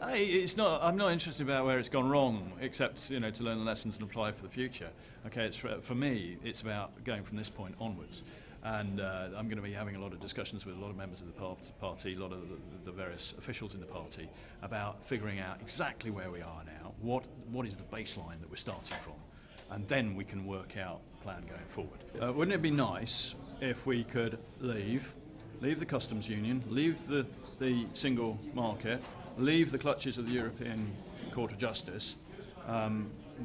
It's not. I'm not interested about where it's gone wrong, except to learn the lessons and apply for the future. Okay, it's for me. It's about going from this point onwards, and I'm going to be having a lot of discussions with a lot of members of the party, a lot of the various officials in the party, about figuring out exactly where we are now. What is the baseline that we're starting from, and then we can work out a plan going forward. Wouldn't it be nice if we could leave the customs union, leave the single market, leave the clutches of the European Court of Justice,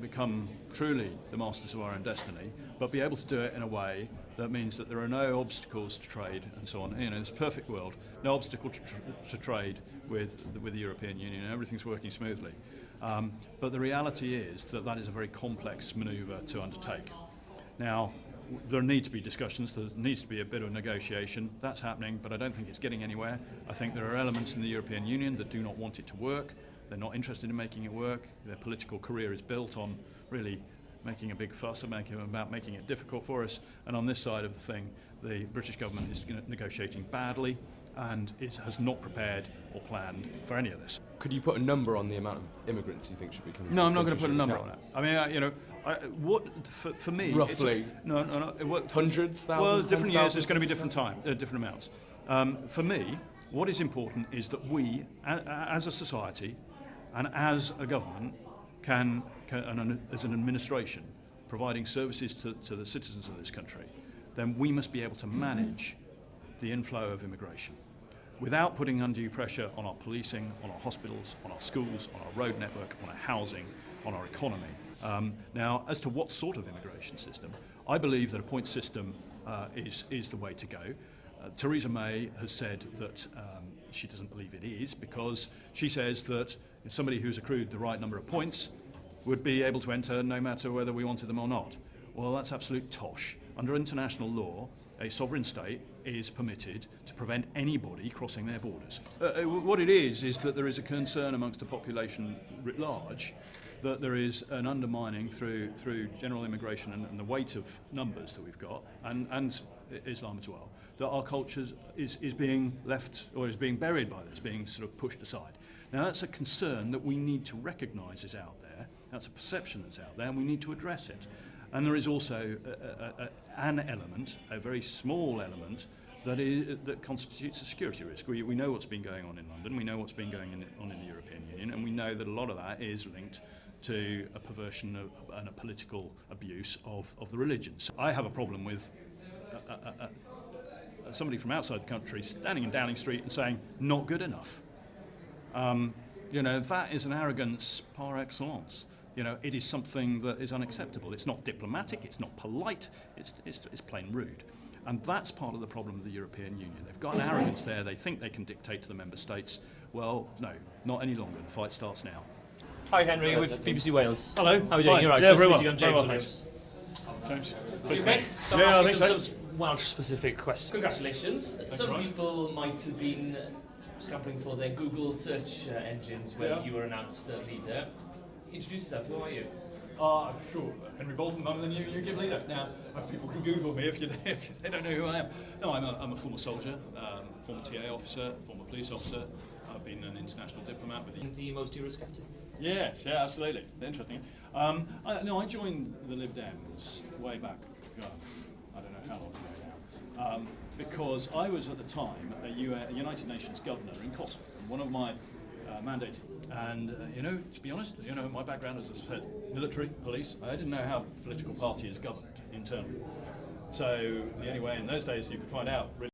become truly the masters of our own destiny, but be able to do it in a way that means that there are no obstacles to trade and so on. This perfect world, no obstacle to trade with the European Union. Everything's working smoothly. But the reality is that is a very complex manoeuvre to undertake. Now, there need to be discussions, there needs to be a bit of negotiation. That's happening, but I don't think it's getting anywhere. I think there are elements in the European Union that do not want it to work. They're not interested in making it work. Their political career is built on really making a big fuss about making it difficult for us. And on this side of the thing, the British government is negotiating badly and has not prepared or planned for any of this. Could you put a number on the amount of immigrants you think should be coming? No, I'm not going to put a number on it. I mean, for me, roughly. No. Hundreds, thousands. Well, different years. There's going to be different amounts. For me, what is important is that we, as a society, and as a government, and as an administration, providing services to the citizens of this country, then we must be able to manage the inflow of immigration without putting undue pressure on our policing, on our hospitals, on our schools, on our road network, on our housing, on our economy. Now, as to what sort of immigration system, I believe that a point system is the way to go. Theresa May has said that she doesn't believe it is, because she says that somebody who's accrued the right number of points would be able to enter no matter whether we wanted them or not. Well, that's absolute tosh. Under international law, a sovereign state is permitted to prevent anybody crossing their borders. What it is that there is a concern amongst the population writ large that there is an undermining through general immigration and the weight of numbers that we've got, and Islam as well, that our culture is being left, or is being buried by this, being sort of pushed aside. Now, that's a concern that we need to recognise is out there. That's a perception that's out there, and we need to address it. And there is also an element, a very small element, that constitutes a security risk. We know what's been going on in London, we know what's been going on in the European Union, and we know that a lot of that is linked to a perversion and a political abuse of the religions. I have a problem with somebody from outside the country standing in Downing Street and saying, not good enough. That is an arrogance par excellence. It is something that is unacceptable. It's not diplomatic, it's not polite, it's plain rude. And that's part of the problem of the European Union. They've got an arrogance there, they think they can dictate to the member states. Well, no, not any longer. The fight starts now. Hi, Henry, with BBC Wales. Hello. How are you doing? You're right. Yeah, very well. James Very well, Williams. James. Are you okay? So Yeah, I'm I asking think so. some Welsh-specific questions. Congratulations. Some people might have been scampering for their Google search engines when you were announced leader. Introduce yourself. Who are you? Sure. Henry Bolton, I'm the new UKIP leader. Now, people can Google me if they don't know who I am. No, I'm a former soldier, former TA officer, former police officer. I've been an international diplomat with The most Eurosceptic. Yes, yeah, absolutely. Interesting. I joined the Lib Dems way back, I don't know how long ago now, because I was at the time a United Nations governor in Kosovo, and one of my mandates. And to be honest, my background, as I said, military, police. I didn't know how a political party is governed internally. So the only way in those days you could find out really